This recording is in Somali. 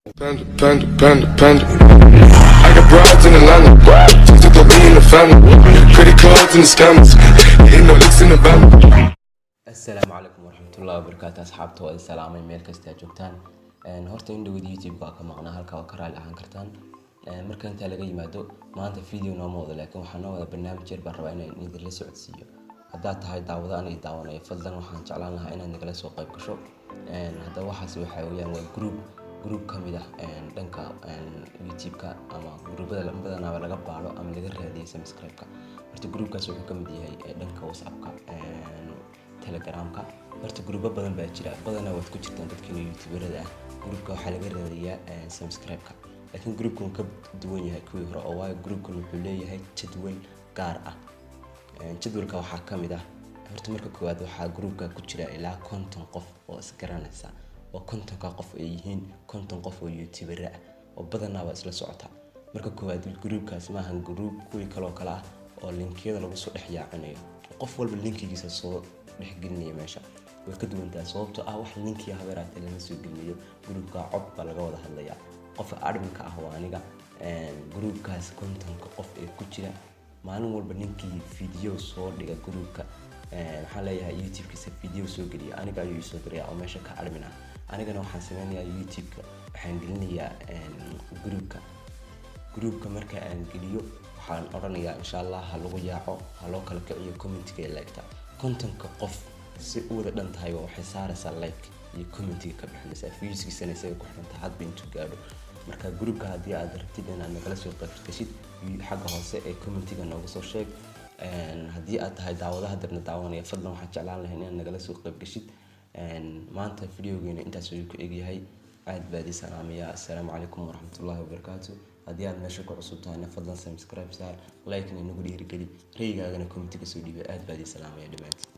Panda. I got broads in Atlanta. Just to be in the family. Credit cards and the scammers. Ain't no licks in the band. السلام عليكم ورحمة الله وبركاته أصحابته السلام ميل كستا جوجتان هورتا إندو يوتيوب كا مقنا هالكا وكرال أهان كرتان مركا انتا لغي مادو ما انتا فيديو نو موضة لكن وحنا وذا برنامج جير برواينا نيدر لسو عدسيو هدات هاي داوضا أنا يداونا يفضلن وحان جعلان لها إنا نقلسو قيب كشو هدا وحاسو حيويان وجروب كاميدا دنكا يوتيوب كا أما جروب بدأ نابا لغا بارو أما لغا رادية سمسكرايب كا هرتا جروب كا سوحو كاميدي هاي دنكا وصعب كا telegramka horta gruubo badan baa jira badanaa waad ku jirtaan dadkina youtuberada ah gruupka waxaa laga raadiyaa subscribe-ka laakiin gruupkan ka duwan yahay kuwii hore oo waayo gruupkan wuxuu leeyahay jadwal gaar ah jadwalka waxaa ka mid ah horta marka koowaad waxaa gruupka ku jira ilaa 50 qof oo isgaranaysa oo 50ka qof ay yihiin 50 qof oo youtuber ah oo badanaa waa isla socota marka koowaad gruupkaas ma ahan gruup kuwii kale oo kale ah oo linkiyada lagu soo dhex yaacinayo qof walba linkigiisa soo dhexgelinaya meesha way ka duwantaa sababtoo ah wax linkiga habeeraad lama soo gelinayo gruupka cod baa laga wada hadlayaa qofka adminka ah waa aniga gruupkaas content-ka qof ee ku jira maalin walba ninkii video soo dhiga gruupka waxaan leeyahay youtube-kiisa video soo geliya aniga ayuu soo dirayaa oo meesha ka admin ah anigana waxaan sameynayaa youtube-ka waxaan gelinayaa gruupka marka aan geliyo waxaan oranayaa insha Allah ha lagu yaaco ha loo kala kiciyo comment-ka like-ta content-ka qof si uu wada dhan tahay waxay saaraysaa like iyo comment-ka ka bixinaysaa views-kiisana isaga ku xiranta hadba intuu gaadho marka gruupka haddii aad rabtid inaad nagala soo qayb gashid xagga hoose ee comment-ga noogu soo sheeg haddii aad tahay daawadaha darna daawanaya fadlan waxaan jeclaan lahayn inaad nagala soo qayb gashid maanta videogeena intaas ayuu ku egyahay aad baad i salaamaya assalaamu calaykum waraxmatullaahi wabarakaatuh haddii aad meesha ku cusub tahay fadlan subscribe saar like-na nagu dhiirigeli raygaagana comment-ga soo dhiibay aad baad i salaamaya dhamaantiin